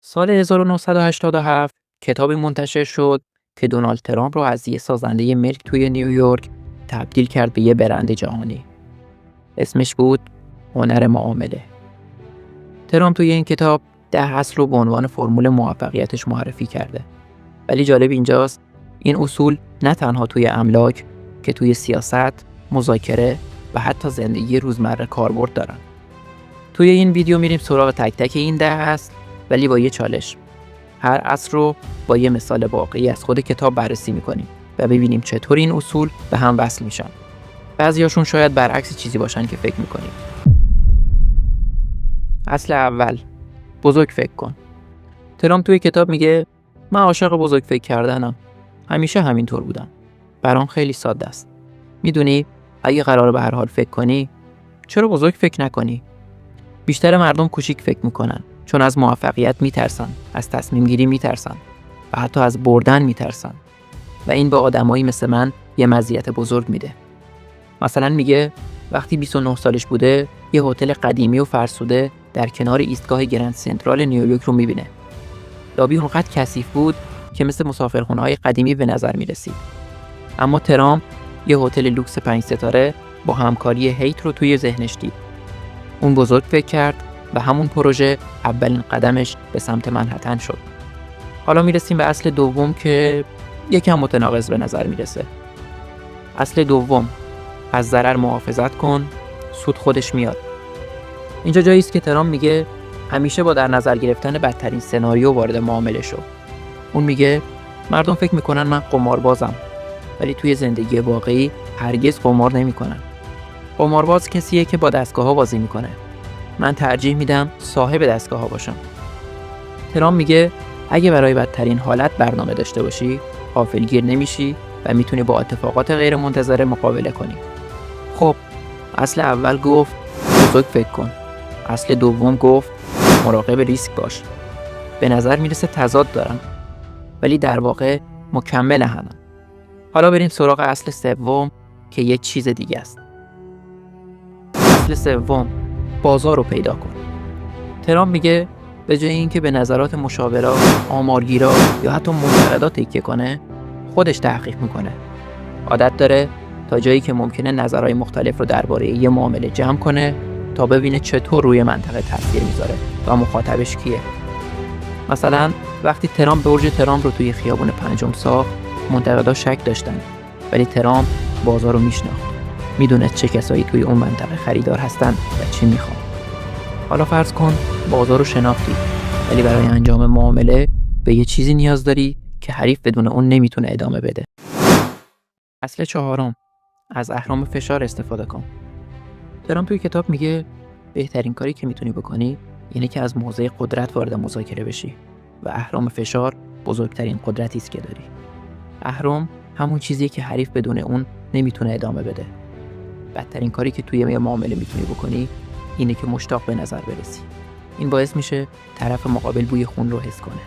سال 1987 کتابی منتشر شد که دونالد ترامپ رو از یه سازنده ملک توی نیویورک تبدیل کرد به یه برند جهانی. اسمش بود هنر معامله. ترامپ توی این کتاب 10 اصل رو به عنوان فرمول موفقیتش معرفی کرده. ولی جالب اینجاست این اصول نه تنها توی املاک که توی سیاست، مذاکره و حتی زندگی روزمره کاربرد دارن. توی این ویدیو میریم سراغ تک تک این 10 اصل، ولی با یه چالش. هر اصل رو با یه مثال واقعی از خود کتاب بررسی میکنیم و ببینیم چطور این اصول به هم وصل میشن. بعضیاشون شاید برعکس چیزی باشن که فکر میکنیم. اصل اول، بزرگ فکر کن. ترامپ توی کتاب میگه من عاشق بزرگ فکر کردنم. همیشه همینطور بودم. برام خیلی ساده است. میدونی اگه قراره به هر حال فکر کنی، چرا بزرگ فکر نکنی؟ بیشتر مردم کوچیک فکر میکنن چون از موفقیت میترسن، از تصمیم گیری میترسن و حتی از بردن میترسن و این به آدمایی مثل من یه مزیت بزرگ میده. مثلا میگه وقتی 29 سالش بوده یه هتل قدیمی و فرسوده در کنار ایستگاه گرند سنترال نیویورک رو میبینه. لابی اونقدر کثیف بود که مثل مسافرخونه‌های قدیمی به نظر میرسید. اما ترامپ یه هتل لوکس 5 ستاره با همکاری هیت رو توی ذهنش دید. اون بزرگ فکر کرد و همون پروژه اولین قدمش به سمت منهتن شد. حالا میرسیم به اصل دوم که یکم متناقض به نظر میرسه. اصل دوم، از ضرر محافظت کن، سود خودش میاد. اینجا جایی است که ترامپ میگه همیشه با در نظر گرفتن بدترین سناریو وارد معامله شو. اون میگه مردم فکر میکنن من قماربازم، ولی توی زندگی واقعی هرگز قمار نمیکنن. قمارباز کسیه که با دستگاه‌ها بازی میکنه. من ترجیح میدم صاحب دستگاه‌ها باشم. ترامپ میگه اگه برای بدترین حالت برنامه داشته باشی، غافلگیر نمیشی و میتونی با اتفاقات غیر منتظره مقابله کنی. خب، اصل اول گفت بزرگ فکر کن. اصل دوم گفت مراقب ریسک باش. به نظر میرسه تضاد دارن، ولی در واقع مکمل همن. حالا بریم سراغ اصل سوم که یه چیز دیگه است. اصل سوم، بازار رو پیدا کن. ترامپ میگه به جای اینکه به نظرات مشاورا، آمارگیرا یا حتی منتقدات تکیه کنه، خودش تحقیق میکنه. عادت داره تا جایی که ممکنه نظرهای مختلف رو درباره یه معامله جمع کنه تا ببینه چطور روی منطقه تاثیر میذاره و مخاطبش کیه. مثلا وقتی ترامپ برج ترامپ رو توی خیابون پنجم ساخت، منتقدا شک داشتن، ولی ترامپ بازار رو میشناخت. میدونست چه کسایی توی اون منطقه خریدار هستن و چی میخوان. حالا فرض کن بازار رو شناختی، ولی برای انجام معامله به یه چیزی نیاز داری که حریف بدون اون نمیتونه ادامه بده. اصل چهارم، از اهرم فشار استفاده کن. ترامپ توی کتاب میگه بهترین کاری که میتونی بکنی اینه که از موضع قدرت وارد مذاکره بشی و اهرم فشار بزرگترین قدرتی است که داری. اهرم همون چیزیه که حریف بدون اون نمیتونه ادامه بده. بدترین کاری که توی یه معامله میتونی بکنی اینه که مشتاق به نظر برسی. این باعث میشه طرف مقابل بوی خون رو حس کنه.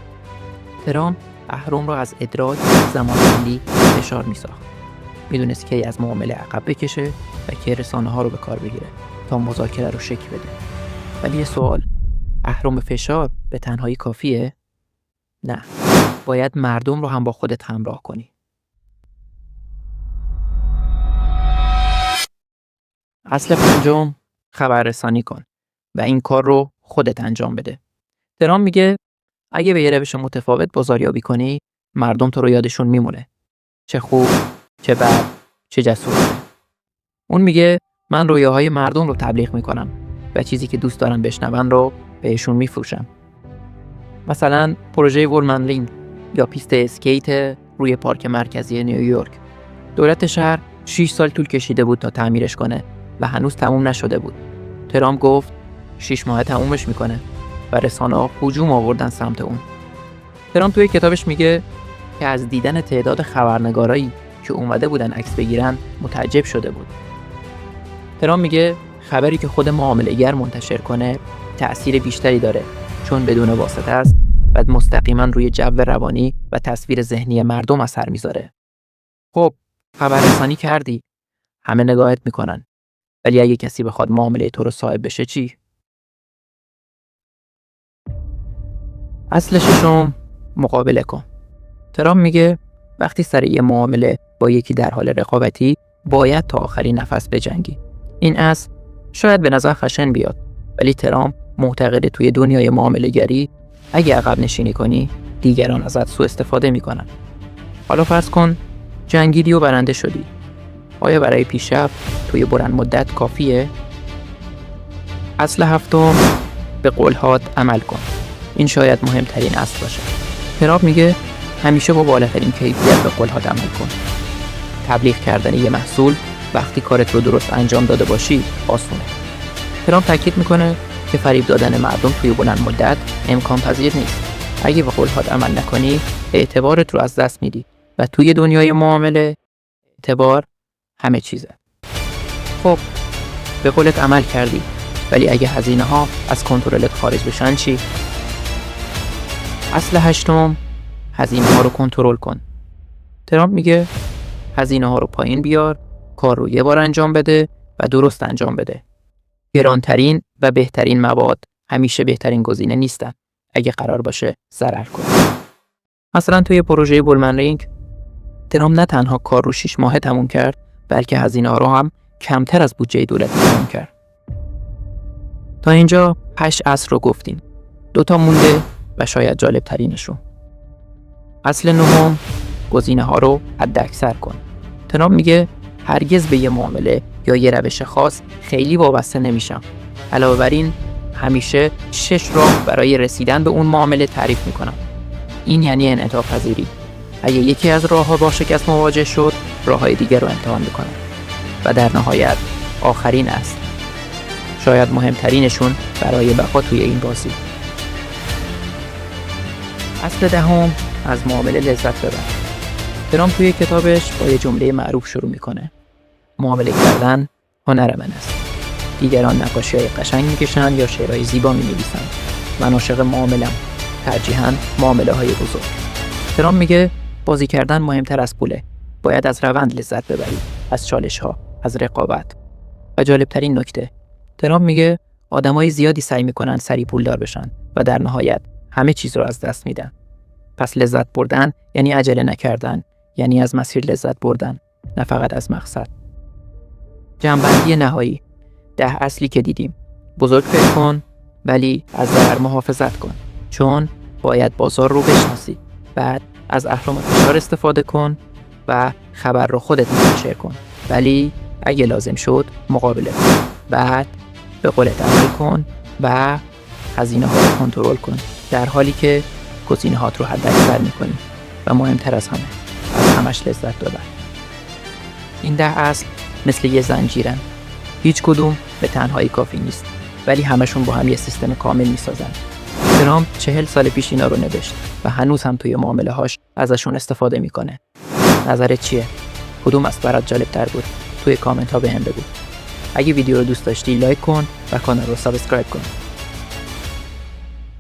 ترامپ اهرم رو از ادراک، زمانبندی، فشار میساخت. میدونست کی از معامله عقب بکشه و کی رسانه‌ها رو به کار بگیره تا مذاکره رو شکل بده. ولی یه سوال، اهرم فشار به تنهایی کافیه؟ نه. باید مردم رو هم با خودت همراه کنی. اصل پنجم، خبررسانی کن و این کار رو خودت انجام بده. ترامپ میگه اگه به یه روش متفاوت بازاریابی کنی، مردم تو رو یادشون میمونه. چه خوب، چه بد، چه جسور. اون میگه من رویاهای مردم رو تبلیغ میکنم و چیزی که دوست دارن بشنون رو بهشون میفروشم. مثلا پروژه ولمن رینگ یا پیست اسکیت روی پارک مرکزی نیویورک. دولت شهر 6 سال طول کشیده بود تا تعمیرش کنه و هنوز تموم نشده بود. ترامپ گفت 6 ماه تمومش میکنه و رسانه‌ها هجوم آوردن سمت اون. ترامپ توی کتابش میگه که از دیدن تعداد خبرنگارایی که اومده بودن عکس بگیرن متعجب شده بود. ترامپ میگه خبری که خود معامله‌گر منتشر کنه تأثیر بیشتری داره چون بدون واسطه است و مستقیما روی جو روانی و تصویر ذهنی مردم اثر میذاره. خب خبررسانی کردی، همه نگاهت میکنن، ولی اگه کسی بخواد معامله تو رو صاحب بشه چی؟ اصل ششم، مقابله کن. ترامپ میگه وقتی سر یه معامله با یکی در حال رقابتی باید تا آخرین نفس بجنگی. این اصل شاید به نظر خشن بیاد، ولی ترامپ معتقده توی دنیای معامله گری اگه عقب نشینی کنی دیگران ازت سوء استفاده میکنن. حالا فرض کن جنگیدی و برنده شدی. آیا برای پیشرفت توی بلند مدت کافیه؟ اصل هفتم، به قول‌هات عمل کن. این شاید مهمترین اصل باشه. ترامپ میگه همیشه با بالاترین کیفیت به قول‌هات عمل کن. تبلیغ کردن یه محصول وقتی کارت رو درست انجام داده باشی آسونه. ترامپ تاکید میکنه که فریب دادن مردم توی بلند مدت امکان پذیر نیست. اگه به قول‌هات عمل نکنی اعتبارت رو از دست میدی و توی دنیای معامله اعتبار همه چیزه. خب به قولت عمل کردی، ولی اگه هزینه ها از کنترلت خارج بشن چی؟ اصل هشتم، هزینه ها رو کنترل کن. ترامپ میگه هزینه ها رو پایین بیار، کار رو یه بار انجام بده و درست انجام بده. گرانترین و بهترین مواد همیشه بهترین گزینه نیستن اگه قرار باشه ضرر کنه. مثلا توی پروژه بولمن رینگ ترامپ نه تنها کار رو 6 ماه تموم کرد، بلکه هزینه ها رو هم کمتر از بودجه دولتی تموم کرد. تا اینجا 8 اصل رو گفتیم. 2 مونده و شاید جالب ترینشون. اصل نهم، گزینه ها رو حد اکثر کن. ترامپ میگه هرگز به یه معامله یا یه روش خاص خیلی وابسته نمیشم. علاوه بر این همیشه 6 راه برای رسیدن به اون معامله تعریف میکنم. این یعنی انعطاف پذیری. اگه یکی از راه‌ها با شکست مواجه شد، راه‌های دیگر رو امتحان میکنم. و در نهایت آخرین اصل، شاید مهمترینشون برای بقا توی این بازی. اصل دهم، از معامله لذت ببر. ترامپ توی کتابش با یه جمله معروف شروع میکنه: معامله کردن هنر من است. دیگران نقاشی‌های قشنگ میکشن یا شعرهای زیبا مینویسن. من عاشق معامله‌ام، ترجیحاً معامله‌های بزرگ. ترامپ میگه بازی کردن مهمتر از پوله. باید از روند لذت ببری، از چالش‌ها، از رقابت. و جالبترین نکته، ترامپ میگه آدمای زیادی سعی میکنن سریع پولدار بشن و در نهایت همه چیز رو از دست میدن. پس لذت بردن یعنی عجله نکردن، یعنی از مسیر لذت بردن، نه فقط از مقصد. جمع‌بندی نهایی، 10 اصلی که دیدیم. بزرگ فکر کن، ولی از ضرر محافظت کن، چون باید بازار رو بشناسی. بعد از اهرم فشار استفاده کن و خبر رو خودت منتشر کن، ولی اگه لازم شد مقابله کن. بعد به قولت عمل کن و هزینه ها رو کنترل کن، در حالی که گزینه هات رو حد اکثر میکنی و مهمتر از همه، از همش لذت ببر. این 10 اصل مثل یه زنجیرن. هیچ کدوم به تنهایی کافی نیست، ولی همشون با هم یه سیستم کامل میسازن. ترامپ 40 سال پیش اینا رو نوشت و هنوز هم توی معامله هاش ازشون استفاده میکنه. نظرت چیه؟ کدوم اصل برات جالب تر بود؟ توی کامنت ها بهم بگو. اگه ویدیو رو دوست داشتی لایک کن و کانال رو سابسکرایب کن.